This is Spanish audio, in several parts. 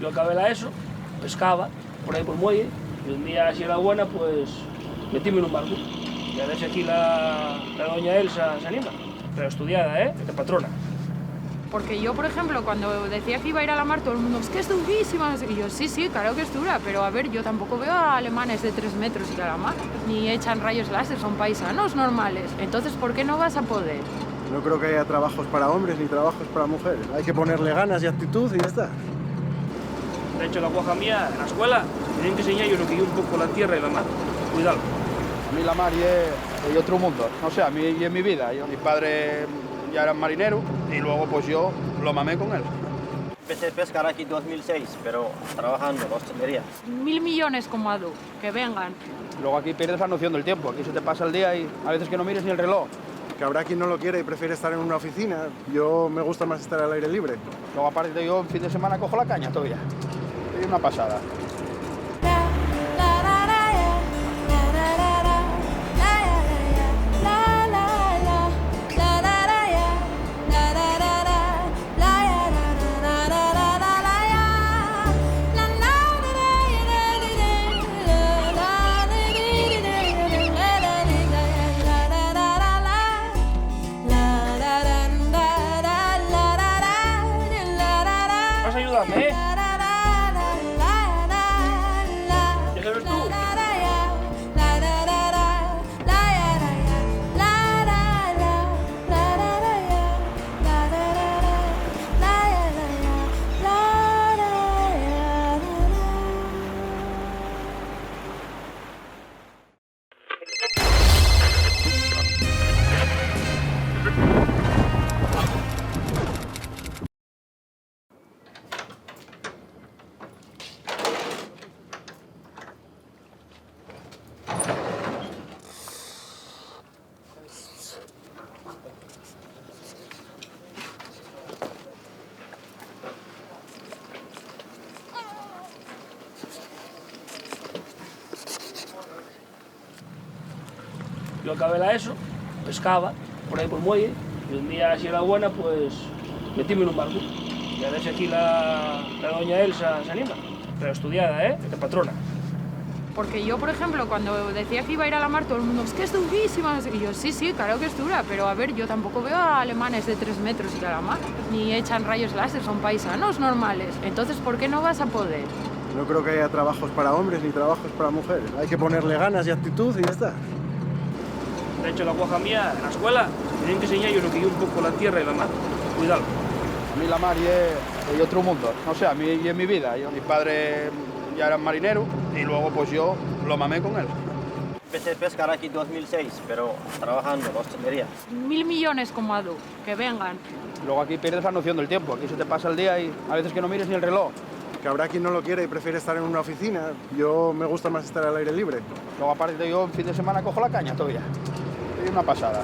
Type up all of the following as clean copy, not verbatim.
Yo acabé la ESO, pescaba por ahí por el muelle, y un día, si era buena, pues metíme en un barco. Y a ver si aquí la doña Elsa se anima. Pero estudiada, de patrona. Porque yo, por ejemplo, cuando decía que iba a ir a la mar, todo el mundo, es que es durísima, no sé qué. Y yo, sí, claro que es dura, pero a ver, yo tampoco veo a alemanes de 3 metros ir a la mar, ni echan rayos láser, son paisanos normales. Entonces, ¿por qué no vas a poder? No creo que haya trabajos para hombres ni trabajos para mujeres. Hay que ponerle ganas y actitud y ya está. De hecho, la guaja mía, en la escuela, tienen que enseñar yo lo que yo un poco la tierra y la mar. Cuidado. A mí la mar es otro mundo, no sé, a mí y en mi vida. Mi padre ya era marinero y luego pues yo lo mamé con él. Empecé a pescar aquí en 2006, pero trabajando en la hostelería. 1.000 millones como Adu, que vengan. Luego aquí pierdes la noción del tiempo, aquí se te pasa el día y a veces que no mires ni el reloj. Que habrá quien no lo quiere y prefiere estar en una oficina. Yo me gusta más estar al aire libre. Luego aparte yo en fin de semana cojo la caña todavía. Es una pasada. Vas a ayudarme, ¿Ya sabes tú? Yo acabé la ESO, pescaba por ahí por el muelle, y un día, si era buena, pues metíme en un barco. Y a ver si aquí la doña Elsa se anima. Pero estudiada, de patrona. Porque yo, por ejemplo, cuando decía que iba a ir a la mar, todo el mundo, es que es durísima, no sé qué. Y yo, sí, claro que es dura, pero a ver, yo tampoco veo a alemanes de 3 metros ir a la mar, ni echan rayos láser, son paisanos normales. Entonces, ¿por qué no vas a poder? No creo que haya trabajos para hombres ni trabajos para mujeres. Hay que ponerle ganas y actitud y ya está. De hecho, la guaja mía, en la escuela, tienen que enseñar yo lo que yo un poco la tierra y la mar. Cuidado. A mí la mar es otro mundo, no sé, a mí y en mi vida. Mi padre ya era marinero y luego pues yo lo mamé con él. Empecé a pescar aquí en 2006, pero trabajando en la hostelería. 1.000 millones como Adu, que vengan. Luego aquí pierdes la noción del tiempo, aquí se te pasa el día y a veces que no mires ni el reloj. Que habrá quien no lo quiere y prefiere estar en una oficina. Yo me gusta más estar al aire libre. Luego aparte yo en fin de semana cojo la caña todavía. Es una pasada.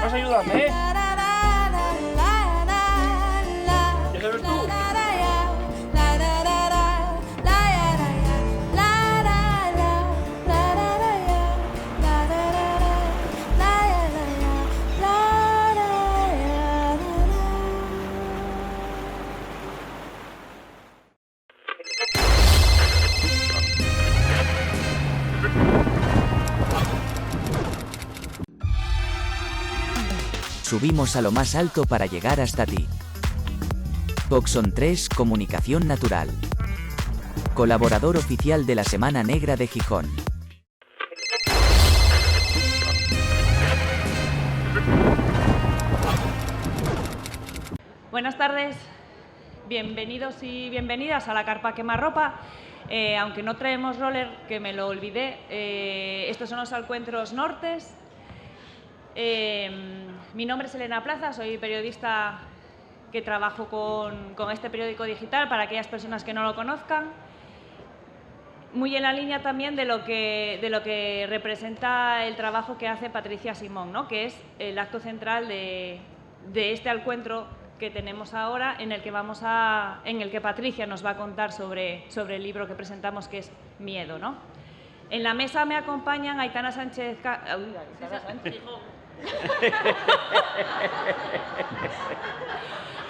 Vas a ayudarme, ¿Ya sabes tú? Subimos a lo más alto para llegar hasta ti. Boxon 3 Comunicación Natural. Colaborador oficial de la Semana Negra de Gijón. Buenas tardes, bienvenidos y bienvenidas a la carpa quemarropa. Aunque no traemos roller, que me lo olvidé, estos son los encuentros nortes. Mi nombre es Elena Plaza, soy periodista que trabajo con este periódico digital para aquellas personas que no lo conozcan. muy en la línea también de lo que representa el trabajo que hace Patricia Simón, ¿no? Que es el acto central de este encuentro que tenemos ahora, en el que Patricia nos va a contar sobre el libro que presentamos, que es Miedo, ¿no? En la mesa me acompañan Aitana Sánchez...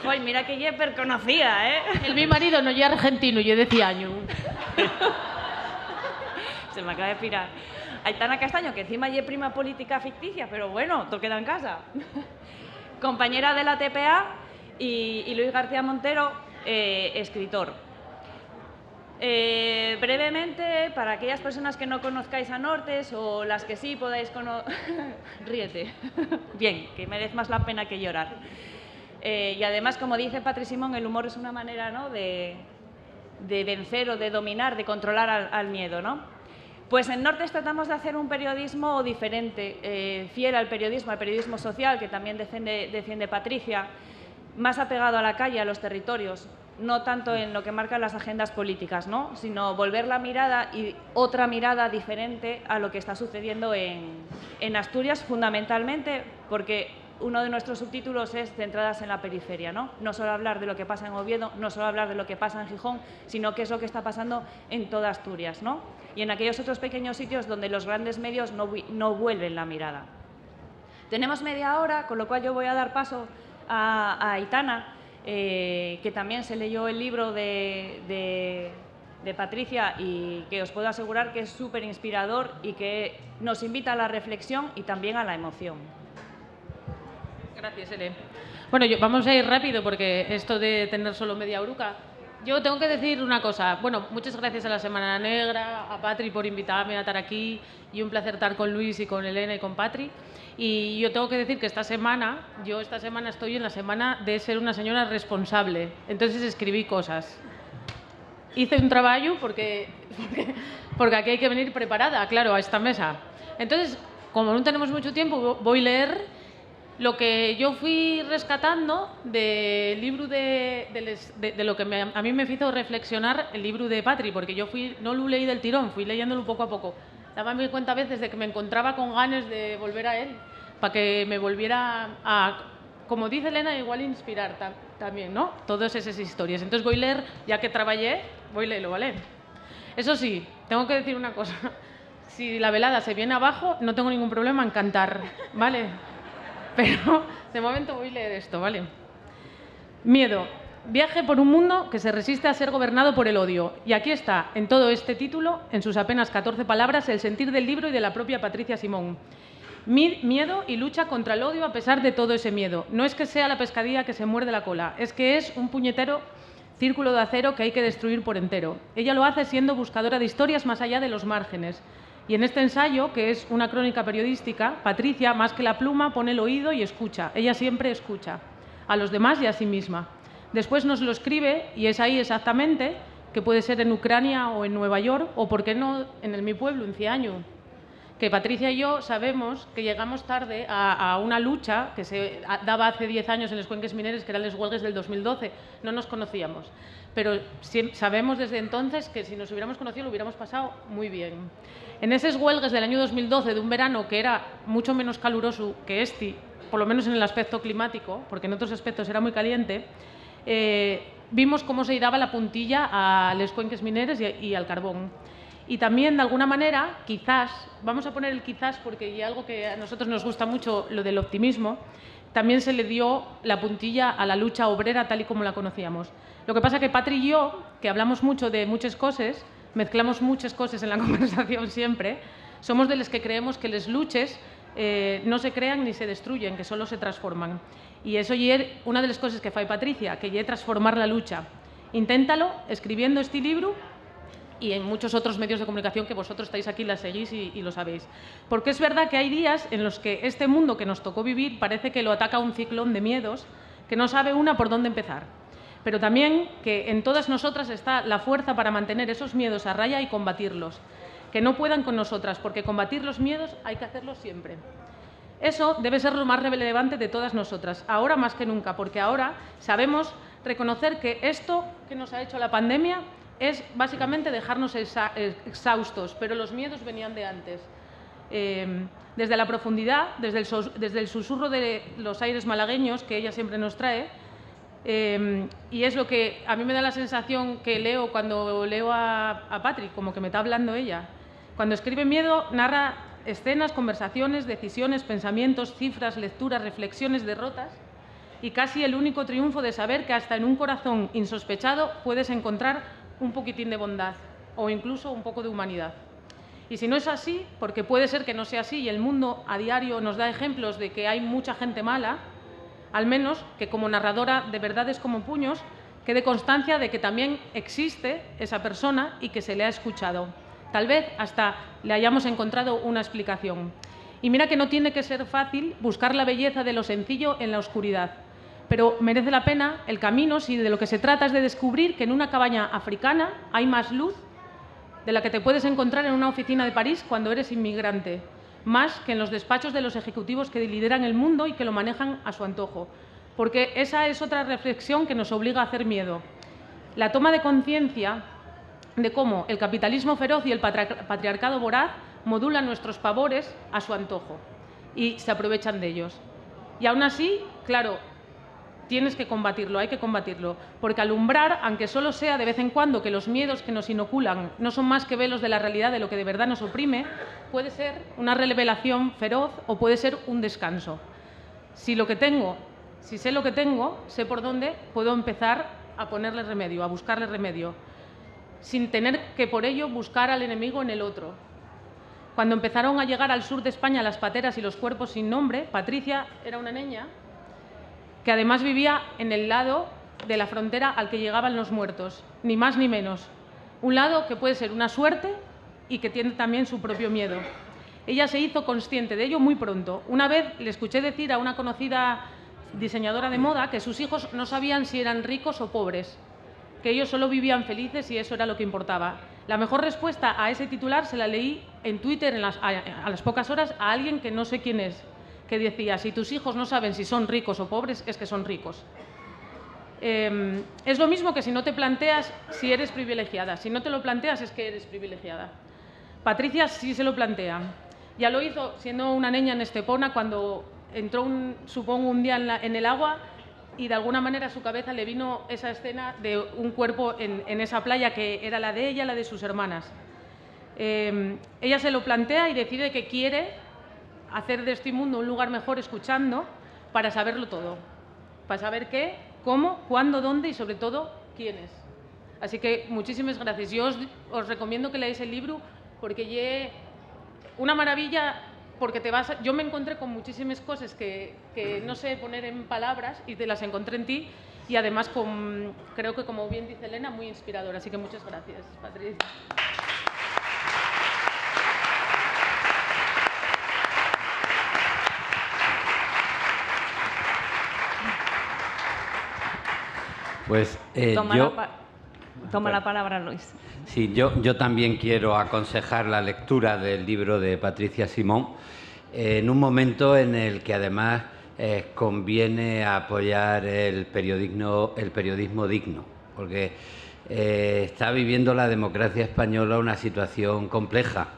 Joder, mira que Jepper conocía, ¿eh? El mi marido no es argentino, yo decía año. Se me acaba de pirar. Aitana Castaño, que encima es prima política ficticia, pero bueno, todo queda en casa. Compañera de la TPA, y Luis García Montero, escritor. Brevemente, para aquellas personas que no conozcáis a Nortes o las que sí podáis conocer... Ríete. Bien, que merece más la pena que llorar. Y además, como dice Patri Simón, el humor es una manera, ¿no?, de vencer o de dominar, de controlar al miedo, ¿no? Pues en Nortes tratamos de hacer un periodismo diferente, fiel al periodismo social, que también defiende Patricia, más apegado a la calle, a los territorios, no tanto en lo que marcan las agendas políticas, ¿no?, sino volver la mirada y otra mirada diferente a lo que está sucediendo en Asturias, fundamentalmente porque uno de nuestros subtítulos es Centradas en la periferia, ¿no? No solo hablar de lo que pasa en Oviedo, no solo hablar de lo que pasa en Gijón, sino qué es lo que está pasando en toda Asturias, ¿no? Y en aquellos otros pequeños sitios donde los grandes medios no vuelven la mirada. Tenemos media hora, con lo cual yo voy a dar paso a Aitana, que también se leyó el libro de Patricia y que os puedo asegurar que es súper inspirador y que nos invita a la reflexión y también a la emoción. Gracias, Ele. Bueno, vamos a ir rápido porque esto de tener solo media oruca. Yo tengo que decir una cosa. Bueno, muchas gracias a la Semana Negra, a Patri por invitarme a estar aquí y un placer estar con Luis y con Elena y con Patri. Y yo tengo que decir que esta semana estoy en la semana de ser una señora responsable. Entonces escribí cosas. Hice un trabajo porque aquí hay que venir preparada, claro, a esta mesa. Entonces, como no tenemos mucho tiempo, voy a leer lo que yo fui rescatando del libro de lo que a mí me hizo reflexionar el libro de Patri, porque yo no lo leí del tirón, fui leyéndolo poco a poco. Dame cuenta a veces de que me encontraba con ganas de volver a él, para que me volviera a, como dice Elena, igual inspirar también, ¿no? Todas esas historias. Entonces voy a leer, ya que trabajé, voy a leerlo, ¿vale? Eso sí, tengo que decir una cosa. Si la velada se viene abajo, no tengo ningún problema en cantar, ¿vale? Pero de momento voy a leer esto, ¿vale? Miedo. Viaje por un mundo que se resiste a ser gobernado por el odio. Y aquí está, en todo este título, en sus apenas 14 palabras, el sentir del libro y de la propia Patricia Simón. Miedo y lucha contra el odio a pesar de todo ese miedo. No es que sea la pescadilla que se muerde la cola, es que es un puñetero círculo de acero que hay que destruir por entero. Ella lo hace siendo buscadora de historias más allá de los márgenes. Y en este ensayo, que es una crónica periodística, Patricia, más que la pluma, pone el oído y escucha. Ella siempre escucha, a los demás y a sí misma. Después nos lo escribe, y es ahí exactamente, que puede ser en Ucrania o en Nueva York, o por qué no en mi pueblo, en Ciaño. Que Patricia y yo sabemos que llegamos tarde a una lucha que se daba hace 10 años en los cuenques mineros, que eran las huelgas del 2012. No nos conocíamos. Pero sabemos desde entonces que si nos hubiéramos conocido lo hubiéramos pasado muy bien. En esas huelgas del año 2012, de un verano que era mucho menos caluroso que este, por lo menos en el aspecto climático, porque en otros aspectos era muy caliente, vimos cómo se daba la puntilla a los cuenques mineros y al carbón. Y también, de alguna manera, quizás, vamos a poner el quizás porque hay algo que a nosotros nos gusta mucho, lo del optimismo, también se le dio la puntilla a la lucha obrera tal y como la conocíamos. Lo que pasa es que Patri y yo, que hablamos mucho de muchas cosas, mezclamos muchas cosas en la conversación siempre, somos de los que creemos que las luchas no se crean ni se destruyen, que solo se transforman. Y eso es una de las cosas que fai Patricia, que es transformar la lucha. Inténtalo escribiendo este libro y en muchos otros medios de comunicación que vosotros estáis aquí, las seguís y lo sabéis. Porque es verdad que hay días en los que este mundo que nos tocó vivir parece que lo ataca un ciclón de miedos que no sabe una por dónde empezar. Pero también que en todas nosotras está la fuerza para mantener esos miedos a raya y combatirlos. Que no puedan con nosotras, porque combatir los miedos hay que hacerlo siempre. Eso debe ser lo más relevante de todas nosotras, ahora más que nunca, porque ahora sabemos reconocer que esto que nos ha hecho la pandemia es básicamente dejarnos exhaustos, pero los miedos venían de antes. Desde la profundidad, desde el susurro de los aires malagueños que ella siempre nos trae, y es lo que a mí me da la sensación que leo cuando leo a Patri, como que me está hablando ella. Cuando escribe Miedo, narra escenas, conversaciones, decisiones, pensamientos, cifras, lecturas, reflexiones, derrotas, y casi el único triunfo de saber que hasta en un corazón insospechado puedes encontrar un poquitín de bondad o incluso un poco de humanidad. Y si no es así, porque puede ser que no sea así y el mundo a diario nos da ejemplos de que hay mucha gente mala, al menos que como narradora de verdades como puños quede constancia de que también existe esa persona y que se le ha escuchado. Tal vez hasta le hayamos encontrado una explicación. Y mira que no tiene que ser fácil buscar la belleza de lo sencillo en la oscuridad, pero merece la pena el camino si de lo que se trata es de descubrir que en una cabaña africana hay más luz de la que te puedes encontrar en una oficina de París cuando eres inmigrante, más que en los despachos de los ejecutivos que lideran el mundo y que lo manejan a su antojo. Porque esa es otra reflexión que nos obliga a hacer miedo. La toma de conciencia de cómo el capitalismo feroz y el patriarcado voraz modulan nuestros pavores a su antojo y se aprovechan de ellos. Y aún así, claro, tienes que combatirlo, hay que combatirlo, porque alumbrar, aunque solo sea de vez en cuando que los miedos que nos inoculan no son más que velos de la realidad de lo que de verdad nos oprime, puede ser una revelación feroz o puede ser un descanso. Si sé lo que tengo, sé por dónde puedo empezar a ponerle remedio, a buscarle remedio, sin tener que por ello buscar al enemigo en el otro. Cuando empezaron a llegar al sur de España las pateras y los cuerpos sin nombre, Patricia era una niña que además vivía en el lado de la frontera al que llegaban los muertos, ni más ni menos. Un lado que puede ser una suerte y que tiene también su propio miedo. Ella se hizo consciente de ello muy pronto. Una vez le escuché decir a una conocida diseñadora de moda que sus hijos no sabían si eran ricos o pobres, que ellos solo vivían felices y eso era lo que importaba. La mejor respuesta a ese titular se la leí en Twitter a las pocas horas a alguien que no sé quién es, que decía, si tus hijos no saben si son ricos o pobres, es que son ricos. Es lo mismo que si no te planteas si eres privilegiada. Si no te lo planteas, es que eres privilegiada. Patricia sí se lo plantea. Ya lo hizo siendo una niña en Estepona cuando entró, supongo, un día en el agua y de alguna manera a su cabeza le vino esa escena de un cuerpo en esa playa que era la de ella, la de sus hermanas. Ella se lo plantea y decide que quiere hacer de este mundo un lugar mejor escuchando para saberlo todo, para saber qué, cómo, cuándo, dónde y sobre todo quiénes. Así que muchísimas gracias. Yo os recomiendo que leáis el libro porque es una maravilla, porque yo me encontré con muchísimas cosas que no sé poner en palabras y te las encontré en ti y además creo que, como bien dice Elena, muy inspiradora. Así que muchas gracias, Patricia. Pues toma la palabra, Luis. Sí, yo también quiero aconsejar la lectura del libro de Patricia Simón en un momento en el que además conviene apoyar el periodismo digno, porque está viviendo la democracia española una situación compleja.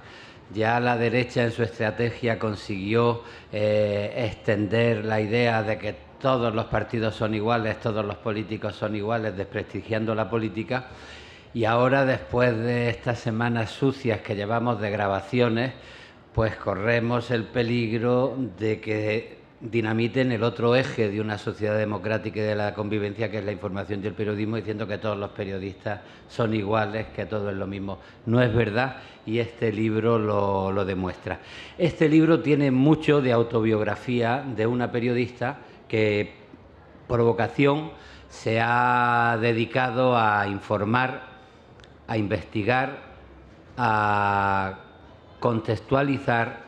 Ya la derecha en su estrategia consiguió extender la idea de que todos los partidos son iguales, todos los políticos son iguales, desprestigiando la política. Y ahora, después de estas semanas sucias que llevamos de grabaciones, pues corremos el peligro de que dinamiten el otro eje de una sociedad democrática y de la convivencia, que es la información y el periodismo, diciendo que todos los periodistas son iguales, que todo es lo mismo. No es verdad y este libro lo demuestra. Este libro tiene mucho de autobiografía de una periodista que por vocación se ha dedicado a informar, a investigar, a contextualizar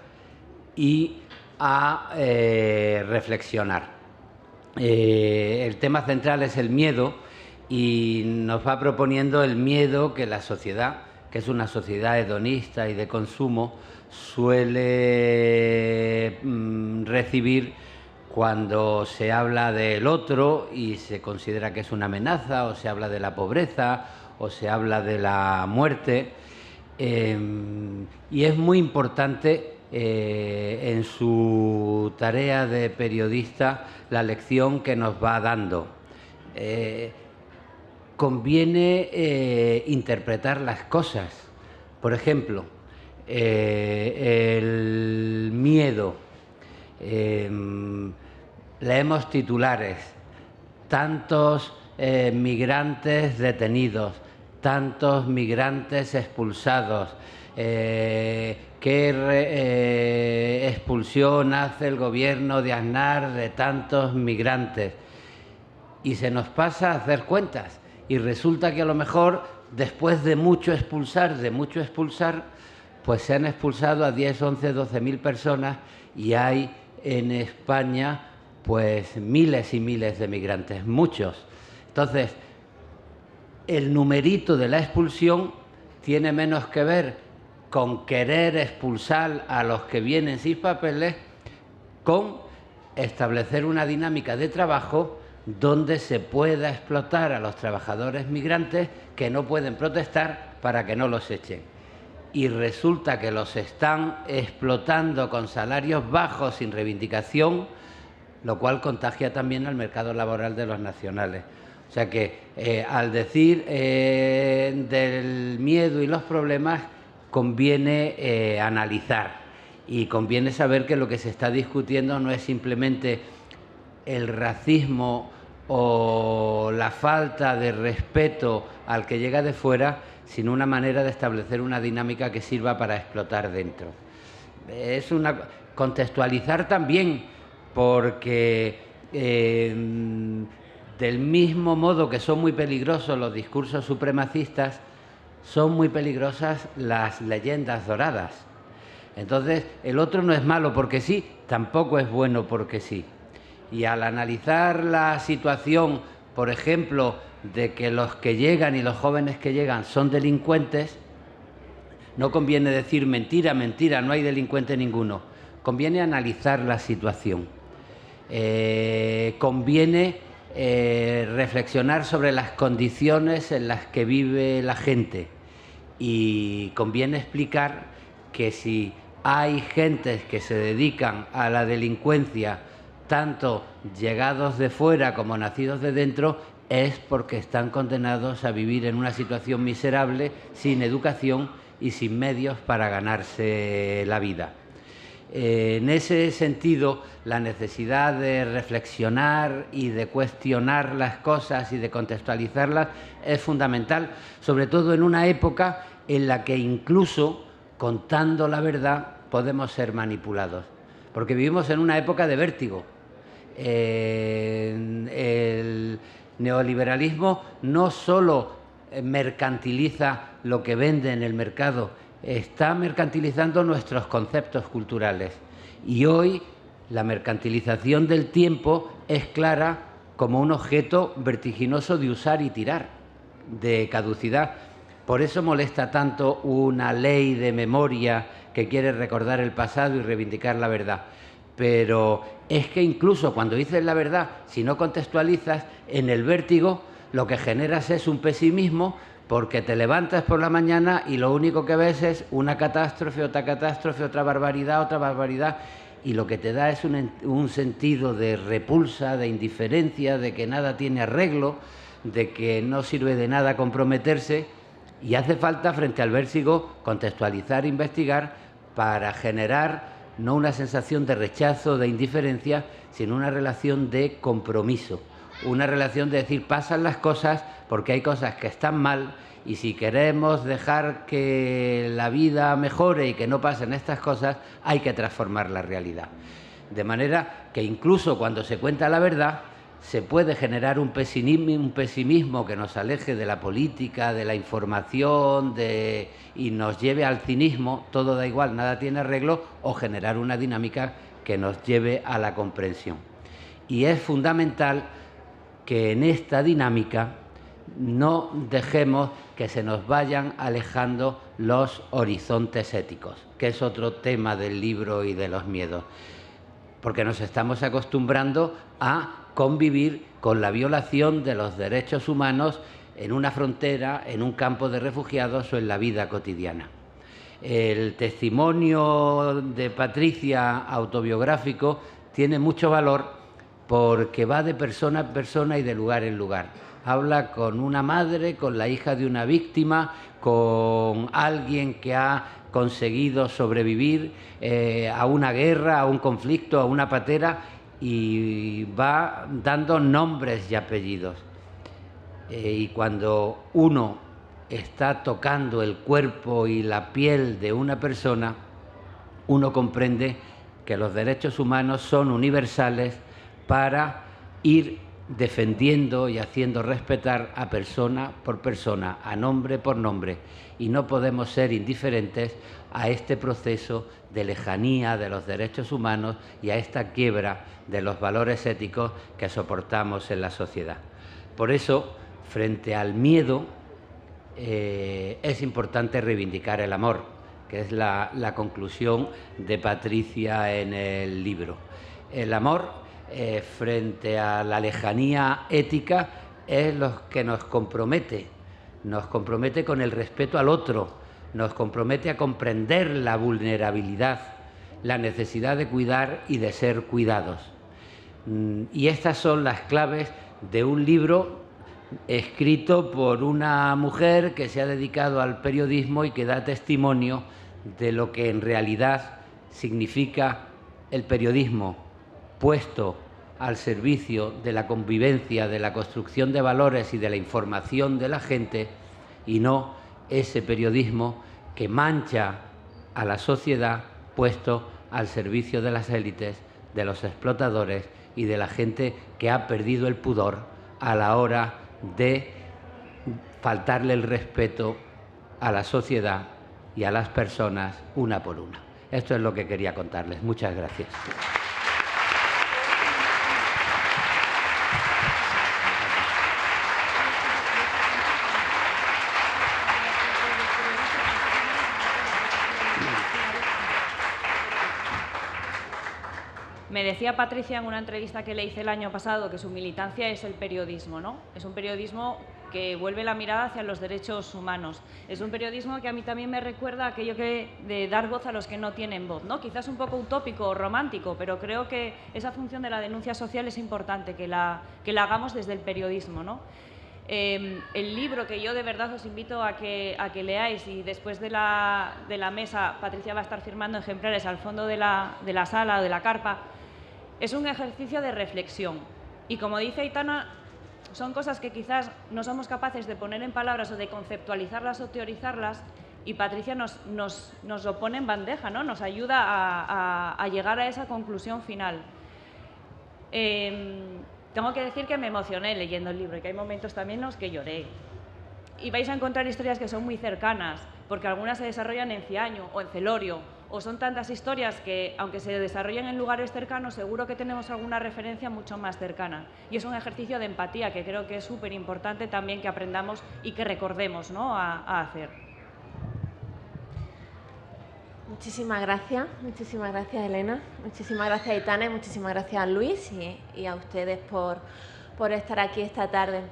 y a reflexionar. El tema central es el miedo y nos va proponiendo el miedo que la sociedad, que es una sociedad hedonista y de consumo, suele recibir cuando se habla del otro y se considera que es una amenaza, o se habla de la pobreza, o se habla de la muerte, y es muy importante en su tarea de periodista la lección que nos va dando. Conviene interpretar las cosas. Por ejemplo, el miedo. Leemos titulares, tantos migrantes detenidos, tantos migrantes expulsados, qué expulsión hace el gobierno de Aznar de tantos migrantes. Y se nos pasa a hacer cuentas. Y resulta que a lo mejor, después de mucho expulsar, pues se han expulsado a 10, 11, 12.000 personas y hay en España pues miles y miles de migrantes, muchos. Entonces, el numerito de la expulsión tiene menos que ver con querer expulsar a los que vienen sin papeles, con establecer una dinámica de trabajo donde se pueda explotar a los trabajadores migrantes que no pueden protestar para que no los echen. Y resulta que los están explotando con salarios bajos sin reivindicación, lo cual contagia también al mercado laboral de los nacionales. O sea que al decir del miedo y los problemas conviene analizar y conviene saber que lo que se está discutiendo no es simplemente el racismo o la falta de respeto al que llega de fuera, sino una manera de establecer una dinámica que sirva para explotar dentro. Es contextualizar también, porque del mismo modo que son muy peligrosos los discursos supremacistas, son muy peligrosas las leyendas doradas. Entonces, el otro no es malo porque sí, tampoco es bueno porque sí. Y al analizar la situación, por ejemplo, de que los que llegan y los jóvenes que llegan son delincuentes, no conviene decir mentira, mentira, no hay delincuente ninguno. Conviene analizar la situación. Conviene reflexionar sobre las condiciones en las que vive la gente. Y conviene explicar que si hay gentes que se dedican a la delincuencia, tanto llegados de fuera como nacidos de dentro, es porque están condenados a vivir en una situación miserable, sin educación y sin medios para ganarse la vida. En ese sentido, la necesidad de reflexionar y de cuestionar las cosas y de contextualizarlas es fundamental, sobre todo en una época en la que incluso contando la verdad podemos ser manipulados, porque vivimos en una época de vértigo. El neoliberalismo no solo mercantiliza lo que vende en el mercado, está mercantilizando nuestros conceptos culturales. Y hoy la mercantilización del tiempo es clara como un objeto vertiginoso de usar y tirar, de caducidad. Por eso molesta tanto una ley de memoria que quiere recordar el pasado y reivindicar la verdad. Pero es que incluso cuando dices la verdad, si no contextualizas, en el vértigo lo que generas es un pesimismo, porque te levantas por la mañana y lo único que ves es una catástrofe, otra barbaridad, y lo que te da es un sentido de repulsa, de indiferencia, de que nada tiene arreglo, de que no sirve de nada comprometerse, y hace falta frente al vértigo contextualizar, investigar, para generar no una sensación de rechazo, de indiferencia, sino una relación de compromiso, una relación de decir, pasan las cosas porque hay cosas que están mal, y si queremos dejar que la vida mejore y que no pasen estas cosas, hay que transformar la realidad. De manera que incluso cuando se cuenta la verdad, se puede generar un pesimismo que nos aleje de la política, de la información, y nos lleve al cinismo, todo da igual, nada tiene arreglo, o generar una dinámica que nos lleve a la comprensión. Y es fundamental que en esta dinámica no dejemos que se nos vayan alejando los horizontes éticos, que es otro tema del libro y de los miedos, porque nos estamos acostumbrando a convivir con la violación de los derechos humanos en una frontera, en un campo de refugiados o en la vida cotidiana. El testimonio de Patricia autobiográfico tiene mucho valor porque va de persona a persona y de lugar en lugar. Habla con una madre, con la hija de una víctima, con alguien que ha conseguido sobrevivir a una guerra, a un conflicto, a una patera, y va dando nombres y apellidos. Y cuando uno está tocando el cuerpo y la piel de una persona, uno comprende que los derechos humanos son universales para ir defendiendo y haciendo respetar a persona por persona, a nombre por nombre, y no podemos ser indiferentes a este proceso de lejanía de los derechos humanos y a esta quiebra de los valores éticos que soportamos en la sociedad. Por eso, frente al miedo, es importante reivindicar el amor, que es la conclusión de Patricia en el libro. El amor, frente a la lejanía ética, es lo que nos compromete con el respeto al otro, nos compromete a comprender la vulnerabilidad, la necesidad de cuidar y de ser cuidados. Y estas son las claves de un libro escrito por una mujer que se ha dedicado al periodismo y que da testimonio de lo que en realidad significa el periodismo puesto al servicio de la convivencia, de la construcción de valores y de la información de la gente, y no ese periodismo que mancha a la sociedad puesto al servicio de las élites, de los explotadores y de la gente que ha perdido el pudor a la hora de faltarle el respeto a la sociedad y a las personas una por una. Esto es lo que quería contarles. Muchas gracias. Me decía Patricia en una entrevista que le hice el año pasado que su militancia es el periodismo, ¿no? Es un periodismo que vuelve la mirada hacia los derechos humanos. Es un periodismo que a mí también me recuerda aquello de dar voz a los que no tienen voz, ¿no? Quizás un poco utópico o romántico, pero creo que esa función de la denuncia social es importante, que la hagamos desde el periodismo, ¿no? El libro que yo de verdad os invito a que leáis, y después de la mesa Patricia va a estar firmando ejemplares al fondo de la sala o de la carpa, es un ejercicio de reflexión. Y como dice Aitana, son cosas que quizás no somos capaces de poner en palabras o de conceptualizarlas o teorizarlas, y Patricia nos lo pone en bandeja, ¿no? Nos ayuda a llegar a esa conclusión final. Tengo que decir que me emocioné leyendo el libro y que hay momentos también en los que lloré. Y vais a encontrar historias que son muy cercanas, porque algunas se desarrollan en Ciaño o en Celorio, o son tantas historias que, aunque se desarrollen en lugares cercanos, seguro que tenemos alguna referencia mucho más cercana. Y es un ejercicio de empatía que creo que es súper importante también que aprendamos y que recordemos, ¿no?, a hacer. Muchísimas gracias Elena, muchísimas gracias Aitana y muchísimas gracias a Luis y a ustedes por estar aquí esta tarde.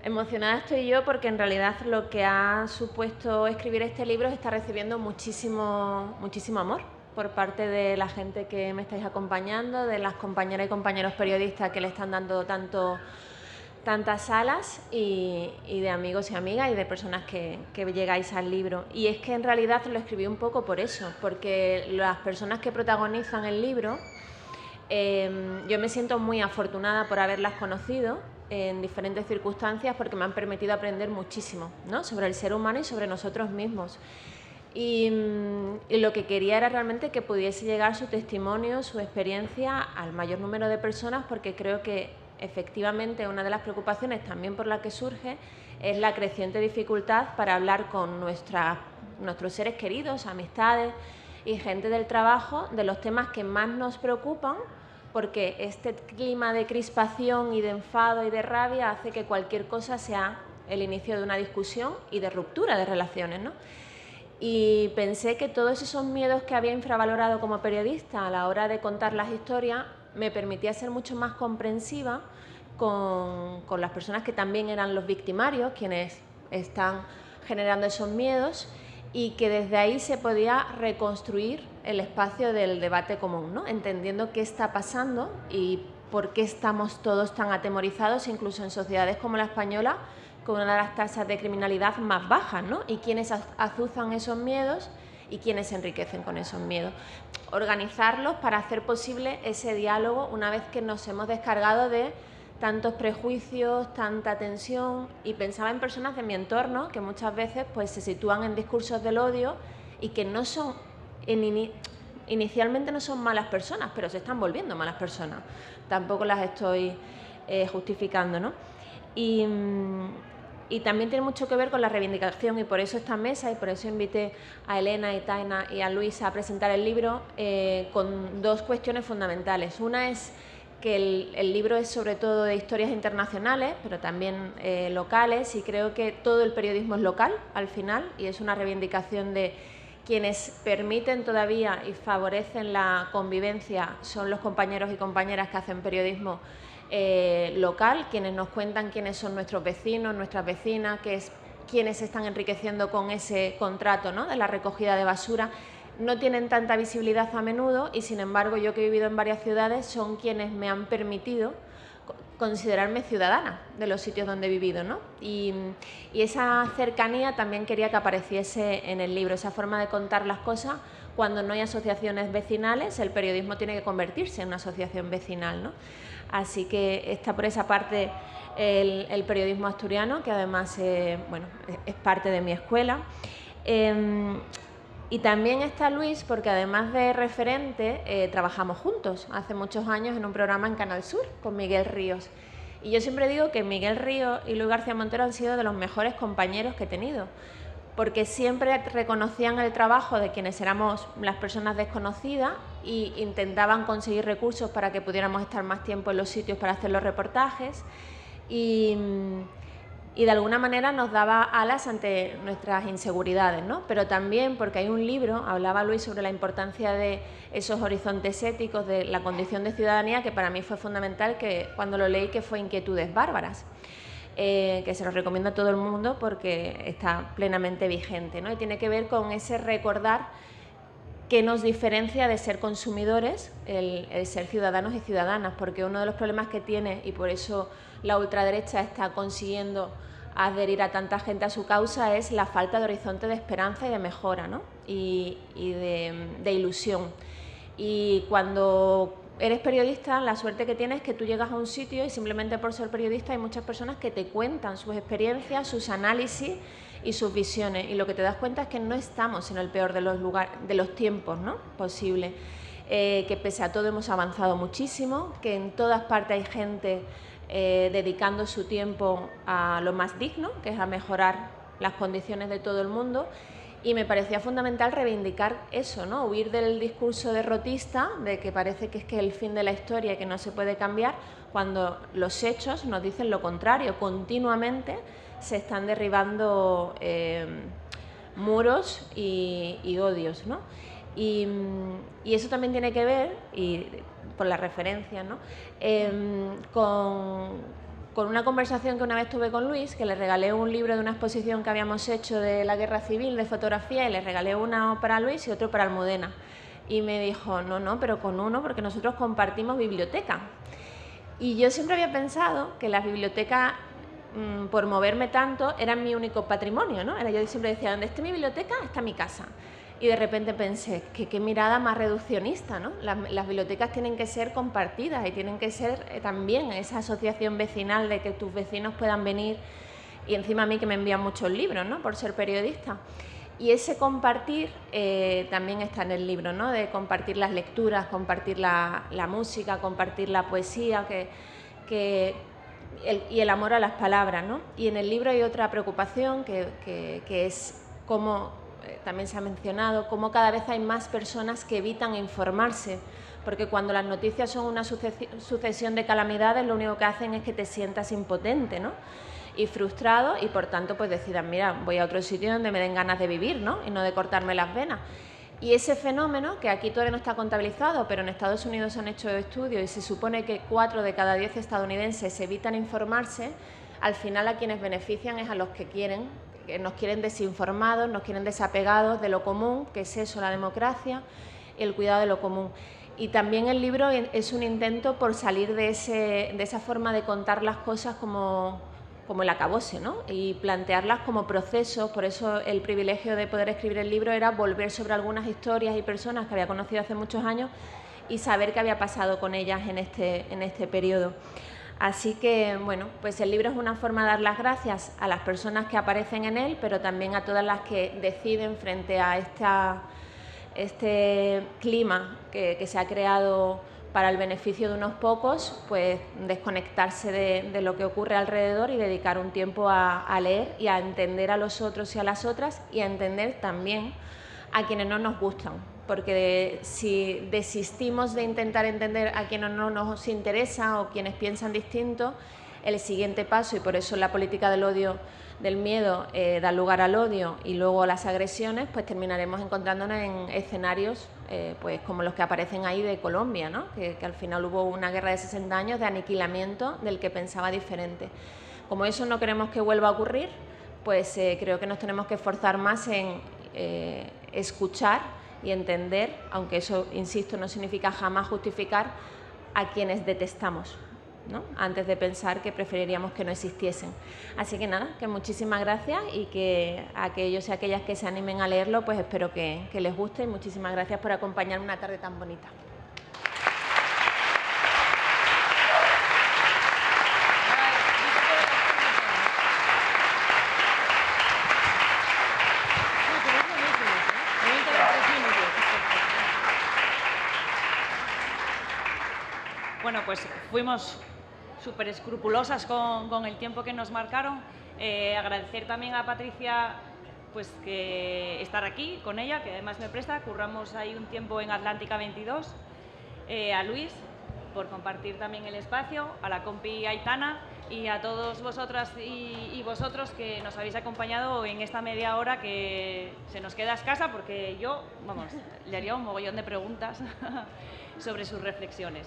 Emocionada estoy yo porque en realidad lo que ha supuesto escribir este libro está recibiendo muchísimo amor por parte de la gente que me estáis acompañando, de las compañeras y compañeros periodistas que le están dando tantas alas y de amigos y amigas y de personas que llegáis al libro. Y es que en realidad lo escribí un poco por eso, porque las personas que protagonizan el libro, yo me siento muy afortunada por haberlas conocido en diferentes circunstancias porque me han permitido aprender muchísimo, ¿no?, sobre el ser humano y sobre nosotros mismos. Y lo que quería era realmente que pudiese llegar su testimonio, su experiencia al mayor número de personas, porque creo que efectivamente una de las preocupaciones también por la que surge es la creciente dificultad para hablar con nuestros seres queridos, amistades y gente del trabajo de los temas que más nos preocupan, porque este clima de crispación y de enfado y de rabia hace que cualquier cosa sea el inicio de una discusión y de ruptura de relaciones, ¿no? Y pensé que todos esos miedos que había infravalorado como periodista a la hora de contar las historias me permitía ser mucho más comprensiva con las personas que también eran los victimarios, quienes están generando esos miedos, y que desde ahí se podía reconstruir el espacio del debate común, ¿no? Entendiendo qué está pasando y por qué estamos todos tan atemorizados, incluso en sociedades como la española, con una de las tasas de criminalidad más bajas, ¿no? Y quiénes azuzan esos miedos y quiénes se enriquecen con esos miedos. Organizarlos para hacer posible ese diálogo una vez que nos hemos descargado de tantos prejuicios, tanta tensión, y pensaba en personas de mi entorno que muchas veces pues, se sitúan en discursos del odio y que no son, inicialmente no son malas personas, pero se están volviendo malas personas. Tampoco las estoy justificando, ¿no? Y también tiene mucho que ver con la reivindicación, y por eso esta mesa, y por eso invité a Elena, a Taina y a Luis a presentar el libro con dos cuestiones fundamentales. Una es que el libro es sobre todo de historias internacionales, pero también locales, y creo que todo el periodismo es local al final, y es una reivindicación de quienes permiten todavía y favorecen la convivencia, son los compañeros y compañeras que hacen periodismo local, quienes nos cuentan quiénes son nuestros vecinos, nuestras vecinas, quienes se están enriqueciendo con ese contrato, ¿no?, de la recogida de basura. No tienen tanta visibilidad a menudo y, sin embargo, yo que he vivido en varias ciudades, son quienes me han permitido considerarme ciudadana de los sitios donde he vivido, ¿no? Y esa cercanía también quería que apareciese en el libro, esa forma de contar las cosas. Cuando no hay asociaciones vecinales, el periodismo tiene que convertirse en una asociación vecinal, ¿no? Así que está por esa parte el periodismo asturiano, que además bueno, es parte de mi escuela. Y también está Luis, porque además de referente, trabajamos juntos hace muchos años en un programa en Canal Sur con Miguel Ríos. Y yo siempre digo que Miguel Ríos y Luis García Montero han sido de los mejores compañeros que he tenido, porque siempre reconocían el trabajo de quienes éramos las personas desconocidas e intentaban conseguir recursos para que pudiéramos estar más tiempo en los sitios para hacer los reportajes, y de alguna manera nos daba alas ante nuestras inseguridades, ¿no? Pero también porque hay un libro, hablaba Luis sobre la importancia de esos horizontes éticos, de la condición de ciudadanía, que para mí fue fundamental, que cuando lo leí, que fue Inquietudes Bárbaras, que se los recomiendo a todo el mundo porque está plenamente vigente, ¿no? Y tiene que ver con ese recordar qué nos diferencia de ser consumidores, el ser ciudadanos y ciudadanas, porque uno de los problemas que tiene, y por eso la ultraderecha está consiguiendo adherir a tanta gente a su causa, es la falta de horizonte de esperanza y de mejora, ¿no? y de ilusión. Y cuando eres periodista, la suerte que tienes es que tú llegas a un sitio y simplemente por ser periodista hay muchas personas que te cuentan sus experiencias, sus análisis y sus visiones, y lo que te das cuenta es que no estamos en el peor de los tiempos, ¿no?, posible, que pese a todo hemos avanzado muchísimo, que en todas partes hay gente dedicando su tiempo a lo más digno, que es a mejorar las condiciones de todo el mundo. Y me parecía fundamental reivindicar eso, ¿no?, huir del discurso derrotista de que parece que es el fin de la historia y que no se puede cambiar, cuando los hechos nos dicen lo contrario. Continuamente se están derribando muros y odios, ¿no? Y eso también tiene que ver, y por la referencia, ¿no?, con una conversación que una vez tuve con Luis, que le regalé un libro de una exposición que habíamos hecho de la Guerra Civil, de fotografía, y le regalé uno para Luis y otro para Almudena. Y me dijo, no, pero con uno, porque nosotros compartimos biblioteca. Y yo siempre había pensado que las bibliotecas, por moverme tanto, eran mi único patrimonio, ¿no? Yo siempre decía, donde esté mi biblioteca, está mi casa. Y de repente pensé, qué mirada más reduccionista, ¿no? Las bibliotecas tienen que ser compartidas y tienen que ser también esa asociación vecinal de que tus vecinos puedan venir, y encima a mí que me envían muchos libros, ¿no?, por ser periodista. Y ese compartir también está en el libro, ¿no?, de compartir las lecturas, compartir la música, compartir la poesía, y el amor a las palabras, ¿no? Y en el libro hay otra preocupación que es cómo, también se ha mencionado, cómo cada vez hay más personas que evitan informarse, porque cuando las noticias son una sucesión de calamidades, lo único que hacen es que te sientas impotente, ¿no?, y frustrado, y por tanto pues decidan, mira, voy a otro sitio donde me den ganas de vivir, ¿no?, y no de cortarme las venas. Y ese fenómeno, que aquí todavía no está contabilizado, pero en Estados Unidos se han hecho estudios y se supone que 4 de cada 10 estadounidenses evitan informarse, al final a quienes benefician es a los que nos quieren desinformados, nos quieren desapegados de lo común, que es eso, la democracia, el cuidado de lo común. Y también el libro es un intento por salir de esa forma de contar las cosas como el acabose, ¿no? Y plantearlas como procesos. Por eso el privilegio de poder escribir el libro era volver sobre algunas historias y personas que había conocido hace muchos años y saber qué había pasado con ellas en este periodo. Así que, bueno, pues el libro es una forma de dar las gracias a las personas que aparecen en él, pero también a todas las que deciden frente a este clima que se ha creado para el beneficio de unos pocos, pues desconectarse de lo que ocurre alrededor y dedicar un tiempo a leer y a entender a los otros y a las otras, y a entender también a quienes no nos gustan, porque si desistimos de intentar entender a quienes no nos interesa o quienes piensan distinto, el siguiente paso, y por eso la política del odio, del miedo, da lugar al odio y luego a las agresiones, pues terminaremos encontrándonos en escenarios pues como los que aparecen ahí de Colombia, ¿no? Que al final hubo una guerra de 60 años de aniquilamiento del que pensaba diferente. Como eso no queremos que vuelva a ocurrir, pues creo que nos tenemos que esforzar más en escuchar y entender, aunque eso, insisto, no significa jamás justificar a quienes detestamos, ¿no? Antes de pensar que preferiríamos que no existiesen. Así que nada, que muchísimas gracias, y que a aquellos y aquellas que se animen a leerlo, pues espero que les guste, y muchísimas gracias por acompañarme una tarde tan bonita. Bueno, pues fuimos súper escrupulosas con el tiempo que nos marcaron. Agradecer también a Patricia pues que estar aquí con ella, que además me presta, curramos ahí un tiempo en Atlántica 22, a Luis por compartir también el espacio, a la compi Aitana y a todos vosotras y vosotros que nos habéis acompañado en esta media hora que se nos queda escasa, porque yo, vamos, le haría un mogollón de preguntas sobre sus reflexiones.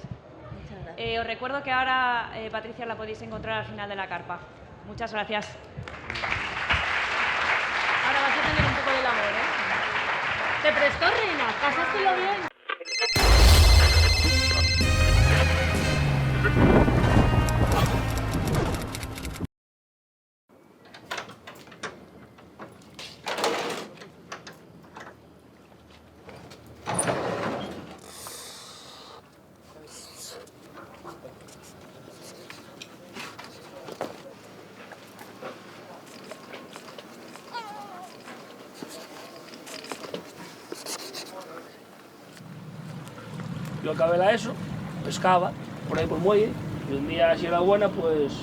Os recuerdo que ahora Patricia la podéis encontrar al final de la carpa. Muchas gracias. Ahora vas a tener un poco de labor, ¿eh? ¿Te prestó, Reina? ¿Pasáselo bien? Yo acabé la ESO, pescaba por ahí por el muelle, y un día, si era buena, pues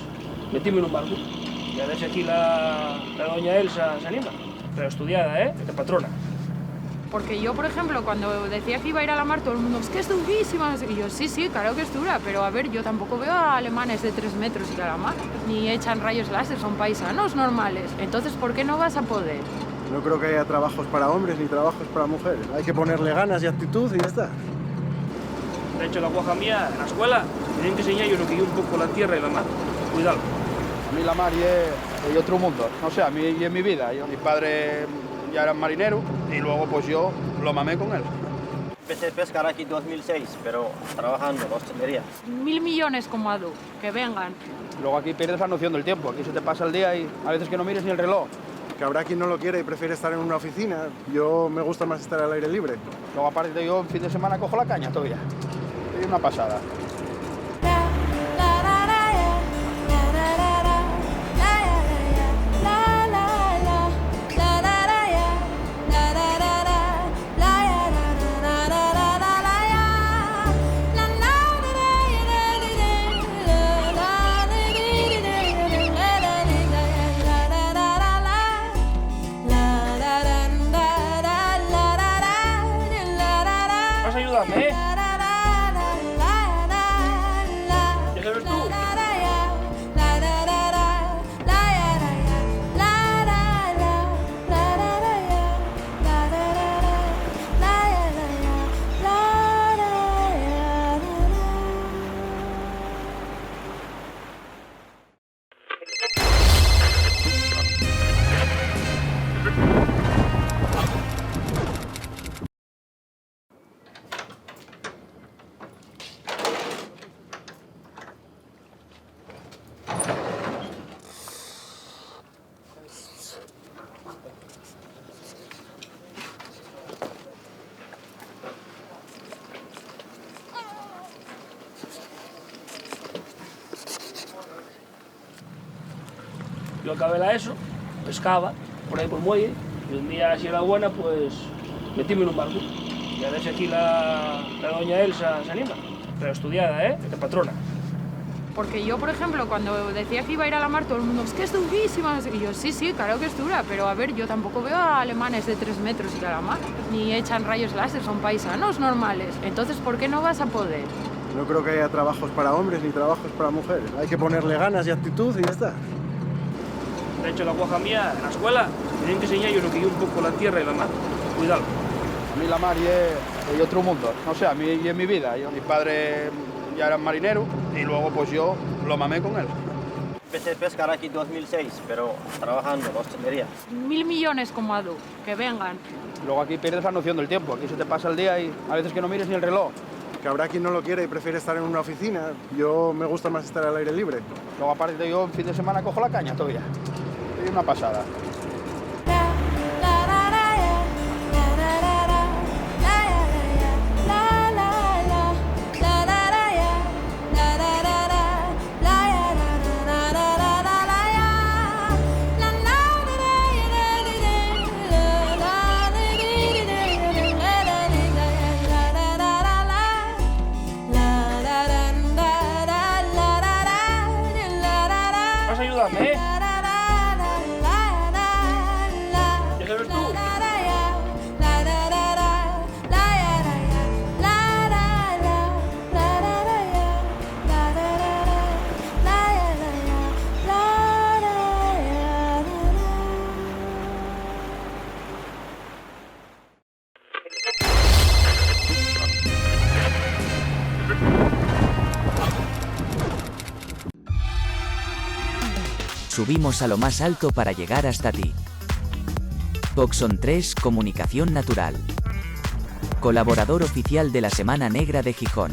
metíme en un barco. Y a ver si aquí la doña Elsa se anima. Pero estudiada, de patrona. Porque yo, por ejemplo, cuando decía que iba a ir a la mar, todo el mundo, es que es durísima. Y yo, sí, claro que es dura, pero a ver, yo tampoco veo a alemanes de 3 metros ir a la mar, ni echan rayos láser, son paisanos normales. Entonces, ¿por qué no vas a poder? No creo que haya trabajos para hombres ni trabajos para mujeres. Hay que ponerle ganas y actitud y ya está. De hecho, la guaja mía, en la escuela, tienen que enseñar yo lo que yo un poco la tierra y la mar. Cuidado. A mí la mar es otro mundo. No sé, a mí y en mi vida. Mi padre ya era marinero y luego pues yo lo mamé con él. Empecé a pescar aquí en 2006, pero trabajando en la hostelería. 1000 millones como Adu, que vengan. Luego aquí pierdes la noción del tiempo. Aquí se te pasa el día y a veces que no mires ni el reloj. Que habrá quien no lo quiere y prefiere estar en una oficina. Yo me gusta más estar al aire libre. Luego aparte yo en fin de semana cojo la caña todavía. Es una pasada. Vas a ayudarme, ¿Ya sabes tú? Yo acabé la ESO, pescaba por ahí por el muelle, y un día así era buena, pues metíme en un barco. Y a ver si aquí la doña Elsa se anima. Pero estudiada, de patrona. Porque yo, por ejemplo, cuando decía que iba a ir a la mar, todo el mundo, es que es durísima. Y yo, sí, sí, claro que es dura, pero a ver, yo tampoco veo a alemanes de 3 metros y a la mar, ni echan rayos láser, son paisanos normales. Entonces, ¿por qué no vas a poder? No creo que haya trabajos para hombres ni trabajos para mujeres. Hay que ponerle ganas y actitud y ya está. De hecho, la guaja mía, en la escuela, tienen que enseñar yo lo que yo un poco la tierra y la mar. Cuidado. A mí la mar es otro mundo. No sé, a mí y en mi vida. Mi padre ya era marinero y luego pues yo lo mamé con él. Empecé a pescar aquí en 2006, pero trabajando en hostelería. 1000 millones como Adu, que vengan. Luego aquí pierdes la noción del tiempo. Aquí se te pasa el día y a veces que no mires ni el reloj. Que habrá quien no lo quiere y prefiere estar en una oficina. Yo me gusta más estar al aire libre. Luego aparte yo en fin de semana cojo la caña todavía. Es una pasada. Vas a ayudarme, ¿eh? ¿Ya sabes tú? Subimos a lo más alto para llegar hasta ti. Coxon 3 Comunicación Natural. Colaborador oficial de la Semana Negra de Gijón.